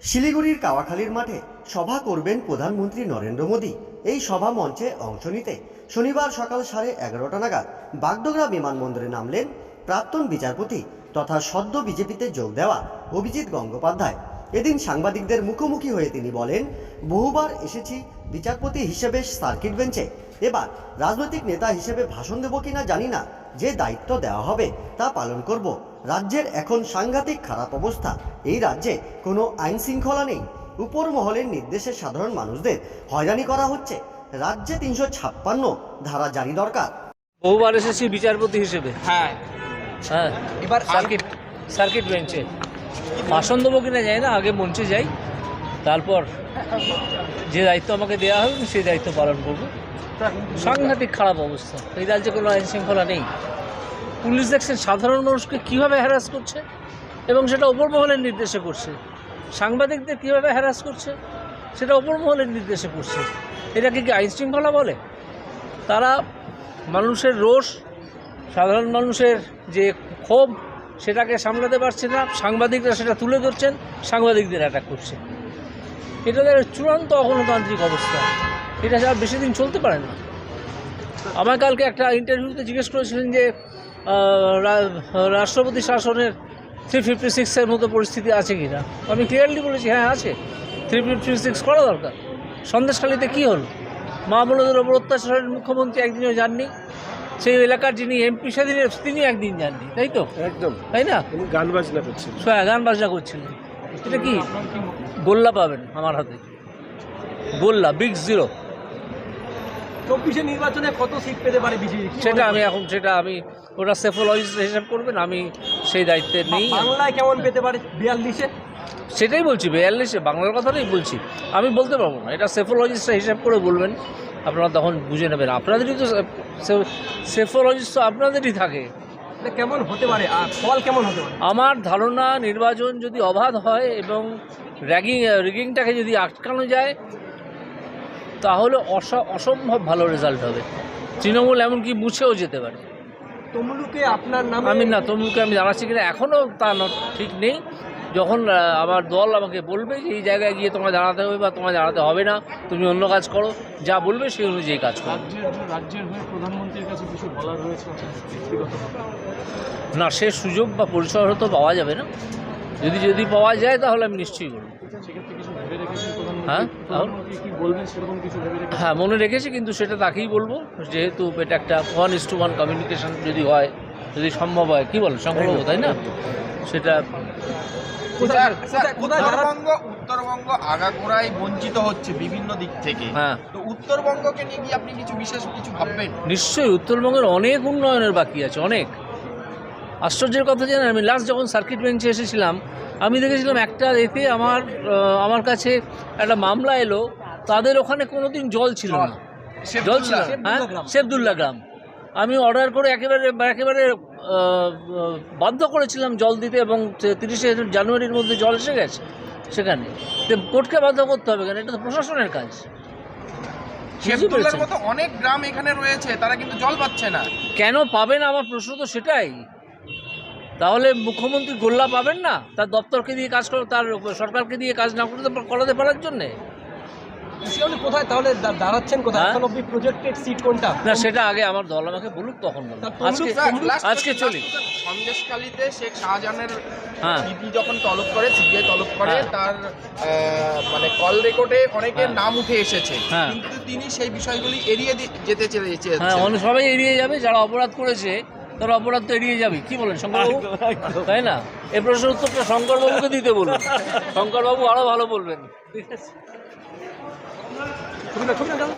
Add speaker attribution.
Speaker 1: শিলিগুড়ির কাওয়াখালীর মাঠে সভা করবেন প্রধানমন্ত্রী নরেন্দ্র মোদী। এই সভা মঞ্চে অংশ নিতে শনিবার সকাল 11:30 নাগাদ বাগডোগরা বিমানবন্দরে নামলেন প্রাক্তন বিচারপতি তথা সদ্য বিজেপিতে যোগ দেওয়া অভিজিৎ গঙ্গোপাধ্যায়। এদিন সাংবাদিকদের মুখোমুখি হয়ে তিনি বলেন, বহুবার এসেছি বিচারপতি হিসেবে সার্কিট বেঞ্চে, এবার রাজনৈতিক নেতা হিসেবে ভাষণ দেব কিনা জানি না, যে দায়িত্ব দেওয়া হবে তা পালন করব। রাজ্যের এখন সাংঘাতিক খারাপ অবস্থা, এই রাজ্যে কোনো আইন শৃঙ্খলা নেই, উপর মহলের নির্দেশে সাধারণ মানুষদের হয়রানি করা হচ্ছে, রাজ্যে 356 ধারা জারি দরকার।
Speaker 2: বহুবার এসেছি বিচারপতি হিসেবে, হ্যাঁ
Speaker 3: এবার
Speaker 2: সার্কিট বেঞ্চে ভাষণ দেবো কিনা যাই না, আগে মঞ্চে যাই, তারপর যে দায়িত্ব আমাকে দেওয়া হবে সেই দায়িত্ব পালন করব। সাংঘাতিক খারাপ অবস্থা, এই রাজ্যে কোনো আইন শৃঙ্খলা নেই। পুলিশ দেখছেন সাধারণ মানুষকে কীভাবে হ্যারাস করছে এবং সেটা ওপর মহলের নির্দেশে করছে। সাংবাদিকদের কীভাবে হ্যারাস করছে সেটা ওপর মহলের নির্দেশে করছে। এটাকে কি আইন শৃঙ্খলা বলে? তারা মানুষের রোষ, সাধারণ মানুষের যে ক্ষোভ, সেটাকে সামলাতে পারছে না, সাংবাদিকরা সেটা তুলে ধরছেন, সাংবাদিকদের অ্যাটাক করছে। এটা চূড়ান্ত অগণতান্ত্রিক অবস্থা, এটা যা বেশি দিন চলতে পারে না। আমার কালকে একটা ইন্টারভিউতে জিজ্ঞেস করেছিলেন যে রাষ্ট্রপতি শাসনের 356-এর মতো পরিস্থিতি আছে কি না। আমি ক্লিয়ারলি বলেছি হ্যাঁ আছে, 356 করা দরকার। সন্দেশখালীতে কী হলো? মা বোনদের ওপর অত্যাচারের মুখ্যমন্ত্রী একদিনও যাননি, সেই এলাকার যিনি এমপি সেদিনের তিনি একদিন যাননি, তাই তো?
Speaker 3: একদম
Speaker 2: তাই না?
Speaker 3: গান বাজনা করছিলেন,
Speaker 2: গান বাজনা করছিলেন। এটা কি গোল্লা পাবেন আমার হাতে, গোল্লা বিগ জিরো।
Speaker 3: 24 নির্বাচনে কত সিট পেতে পারে বিজেপি?
Speaker 2: সেটা আমি ওটা সেফোলজিস্ট হিসাব করবেন, আমি সেই দায়িত্বে নেই।
Speaker 3: বাংলায় কেমন পেতে পারে? 42-এ?
Speaker 2: সেটাই বলছি, 42-এ বাংলার কথাটাই বলছি। আমি বলতে পারবো না, এটা সেফোলজিস্টরা হিসাব করে বলবেন, আপনারা তখন বুঝে নেবেন। আপনাদেরই তো সেফোলজিস্ট তো আপনাদেরই থাকে।
Speaker 3: কেমন হতে পারে আর ফল কেমন হতে পারে?
Speaker 2: আমার ধারণা, নির্বাচন যদি অবাধ হয় এবং রিগিংটাকে যদি আটকানো যায়, তাহলে অসম্ভব ভালো রেজাল্ট হবে। তৃণমূল এমনকি মুছেও যেতে পারে।
Speaker 3: তমলুকে আপনার নাম?
Speaker 2: তমলুকে আমি জানাচ্ছি কিনা এখনও তা ঠিক নেই। যখন আমার দল আমাকে বলবে যে এই জায়গায় গিয়ে তোমায় দাঁড়াতে হবে বা তোমায় দাঁড়াতে হবে না, তুমি অন্য কাজ করো, যা বলবে সেই অনুযায়ী কাজ করো।
Speaker 3: রাজ্যের হয়ে প্রধানমন্ত্রীর কাছে কিছু বলার রয়েছে
Speaker 2: না, সে সুযোগ বা পরিসর হয়তো পাওয়া যাবে না। যদি পাওয়া যায় তাহলে আমি নিশ্চয়ই বলব। হ্যাঁ, মনে রেখেছি, কিন্তু সেটা তাকেই বলবো, যেহেতু এটা একটা 1:1 কমিউনিকেশন যদি হয়, যদি সম্ভব হয়, কি বলেন শঙ্করবাবু, তাই না? সেটা
Speaker 4: উত্তরবঙ্গ আগাগোড়াই বঞ্চিত হচ্ছে বিভিন্ন দিক থেকে।
Speaker 2: হ্যাঁ,
Speaker 4: তো উত্তরবঙ্গকে নিয়ে কি আপনি বিশেষ কিছু ভাববেন?
Speaker 2: নিশ্চয়ই। উত্তরবঙ্গের অনেক উন্নয়নের বাকি আছে, অনেক। আশ্চর্যের কথা জানেন, আমি লাস্ট যখন সার্কিট বেঞ্চে এসেছিলাম, আমি দেখেছিলাম একটা এতে আমার কাছে একটা মামলা এলো, তাদের ওখানে কোনোদিন জল ছিল না। হ্যাঁ, শেবদুল্লা গ্রাম। আমি অর্ডার করে একেবারে বাধ্য করেছিলাম জল দিতে, এবং 30শে জানুয়ারির মধ্যে জল এসে গেছে সেখানে। কোর্টকে বাধ্য করতে হবে কেন? এটা তো প্রশাসনের কাজ।
Speaker 4: শেবদুল্লার মতো অনেক গ্রাম এখানে রয়েছে, তারা কিন্তু জল পাচ্ছে না।
Speaker 2: কেন পাবে না? আমার প্রশ্ন তো সেটাই। তাহলে মুখ্যমন্ত্রী গোল্লা পাবেন না তার দপ্তরকে দিয়ে কাজ করে, তার সরকারকে দিয়ে কাজ না করাতে পারার জন্যে?
Speaker 3: কোথায় তাহলে দাঁড়াচ্ছেন? কোথায় প্রজেক্টেড সিট কোনটা?
Speaker 2: না, সেটা আগে আমার দল আমাকে বলুক, তখন বলুন। আজকে চলি।
Speaker 4: সন্দেশখালীতে শেখ শাহজাহানের দিদি যখন তলব করে, সিবিআই তলব করে, তার মানে কল রেকর্ডে অনেকের নাম উঠে এসেছে, কিন্তু তিনি সেই বিষয়গুলি এড়িয়ে যেতে চেয়েছেন।
Speaker 2: হ্যাঁ, সবাই এড়িয়ে যাবে, যারা অপরাধ করেছে তারা অপরাধ তো এড়িয়ে যাবে। কি বলেন শঙ্করবাবু, তাই না? এই প্রশ্নের উত্তরটা শঙ্করবাবুকে দিতে বলুন, শঙ্করবাবু আরও ভালো বলবেন। ঠিক আছে।